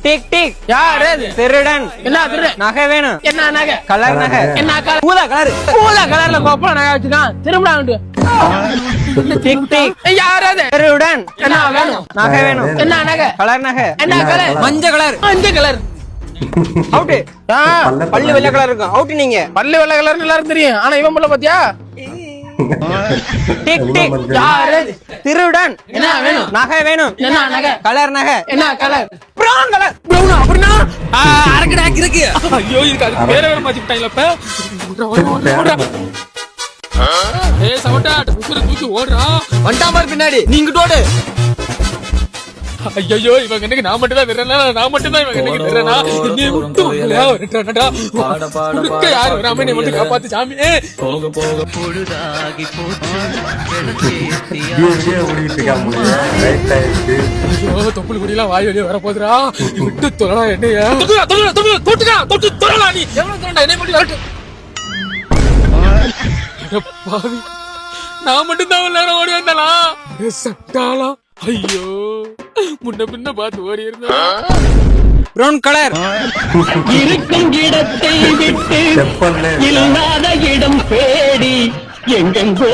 Tick டிக். யார் அது? திருடன். என்ன திருடன்? நகை வேணும். என்ன நகை? கலர் நகை. என்ன கலர்? ஊதா கலர். ஊதா கலர்ல கொப்பள நகை வச்சுக்கான். திரும்ப டிக் டிக். யார் அது? திருடன். என்ன வேணும்? நகை வேணும். என்ன நகை? கலர் நகை. என்ன கலர்? மஞ்சள் கலர். மஞ்சள் கலர். அவுட். பல்லு வெள்ளை கலர் இருக்கும். அவுட் நீங்க. பல்லு வெள்ளை கலர் எல்லாரும் தெரியும். ஆனா இவன் புள்ள பாத்தியா? டிக் டிக். யார் அது? திருடன். என்ன வேணும்? நகை வேணும். என்ன நகை? கலர் நகை. என்ன கலர்? Brown colour. ப்ரௌனா அப்படினா? அரக்கடா இருக்கு. ஐயோ இதுக்கு அது வேற வேற மாத்தி விட்டாங்களா இப்ப? ஏய் சவட்டா உசுர தூக்கி ஓடுறா. வண்டாம பின்னாடி. நீங்க ஓடு. ஐயோ இவன் கண்ணுக்கு நான் மட்டும் தான் விடுறேனா? நான் மட்டும் தான் இவன் கண்ணுக்கு விடுறேனா? நீ விட்டு வரலையா? விட்டுறடா. உனக்கு யார் வராம நீ மட்டும் காப்பாத்து சாமி. போக போக பொழுதாகி போச்சு. ஐயோ தொப்புள் குடியெல்லாம் வாய் வெளியே வர போதுரா. விட்டு தொழடா என்னையா? தொட்டு தொழலா நீ. எவ்வளவு தொழடா என்னை மட்டும் வரட்டு. பாவி நான் மட்டும் தான் எல்லாரும் ஓடி வந்தாளா? சட்டாளா. ஐயோ முன்ன பின்ன பார்த்து ஓடி இருந்தா. Brown colour. இருக்கும் இடத்தை விட்டு இல்லாத இடம் தேடி எங்கெங்கோ